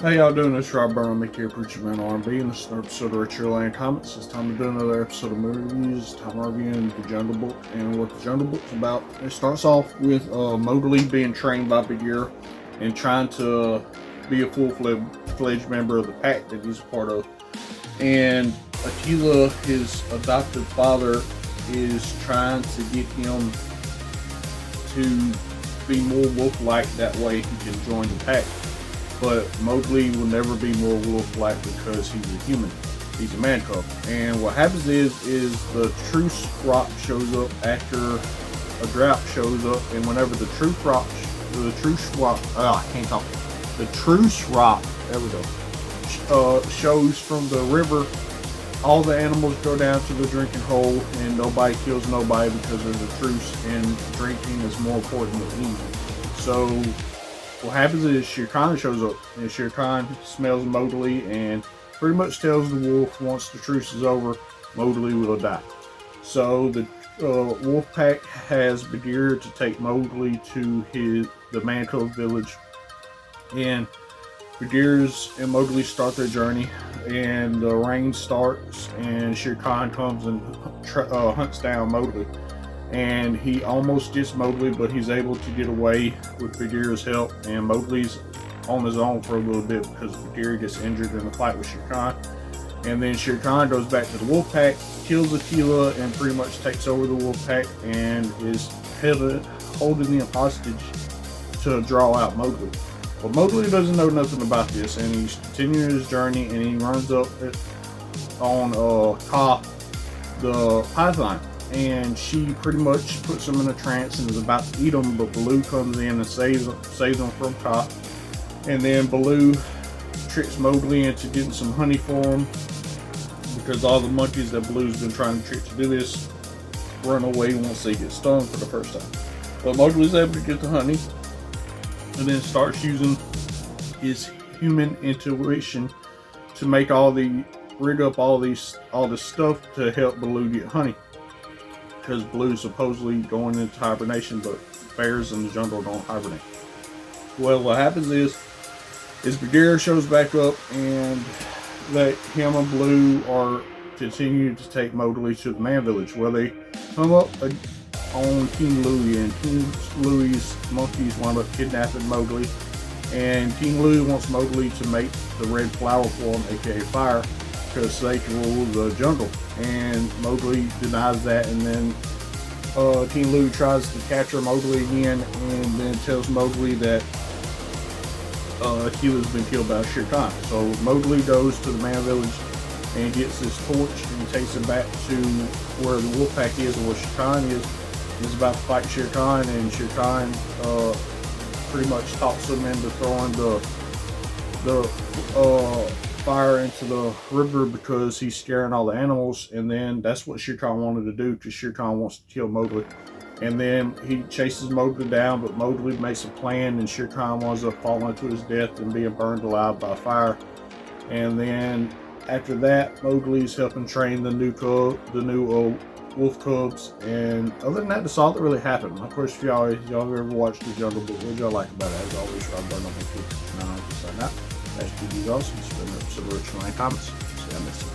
Hey, y'all doing? This Rob Burnham, aka Preacher Man R&B, and this is another episode of Retro Land Comments. It's time to do another episode of movie reviews. It's time reviewing The Jungle Book and what The Jungle Book's about. It starts off with Mowgli being trained by Bagheera and trying to be a full-fledged member of the pack that he's a part of. And Akela, his adopted father, is trying to get him to be more wolf-like. That way he can join the pack. But Mowgli will never be more wolf-like because he's a human. He's a man cub. And what happens is the truce rock shows up after a drought shows up, and whenever the truce rock, there we go, shows from the river, all the animals go down to the drinking hole, and nobody kills nobody because there's a truce, and drinking is more important than eating. So what happens is Shere Khan shows up, and Shere Khan smells Mowgli and pretty much tells the wolf once the truce is over, Mowgli will die. So the wolf pack has Bagheera to take Mowgli to the man cub village, and Bagheera's and Mowgli start their journey, and the rain starts, and Shere Khan comes and hunts down Mowgli. And he almost gets Mowgli, but he's able to get away with Bagheera's help, and Mowgli's on his own for a little bit because Bagheera gets injured in the fight with Shere Khan. And then Shere Khan goes back to the wolf pack, kills Akela, and pretty much takes over the wolf pack and is holding them hostage to draw out Mowgli. But Mowgli doesn't know nothing about this, and he's continuing his journey, and he runs up on Kaa, the python. And she pretty much puts him in a trance and is about to eat him, but Baloo comes in and saves him from Kaa. And then Baloo tricks Mowgli into getting some honey for him, because all the monkeys that Baloo's been trying to trick to do this run away once they get stung for the first time. But Mowgli's able to get the honey, and then starts using his human intuition to rig up all this stuff to help Baloo get honey. Because Baloo's supposedly going into hibernation, but bears in the jungle don't hibernate. Well, what happens is Bagheera shows back up, and that him and Baloo are continuing to take Mowgli to the man village, where they come up on King Louie, and King Louie's monkeys wind up kidnapping Mowgli, and King Louie wants Mowgli to make the red flower for him, aka fire, because they can rule the jungle. And Mowgli denies that, and then King Louie tries to capture Mowgli again, and then tells Mowgli that Akela's been killed by Shere Khan. So Mowgli goes to the man village and gets his torch and takes him back to where the wolf pack is, and where Shere Khan is. He's about to fight Shere Khan, and Shere Khan pretty much talks him into throwing the fire into the river because he's scaring all the animals. And then that's what Shere Khan wanted to do, because Shere Khan wants to kill Mowgli. And then he chases Mowgli down, but Mowgli makes a plan, and Shere Khan winds up falling to his death and being burned alive by fire. And then after that, Mowgli's helping train the new wolf cubs. And other than that, that's all that really happened. Of course, if y'all ever watched The Jungle Book, what y'all like about it? As always, Rob Burnham, sign out. That's GG's awesome. It's been an episode of Retro Land Comments. See you next time.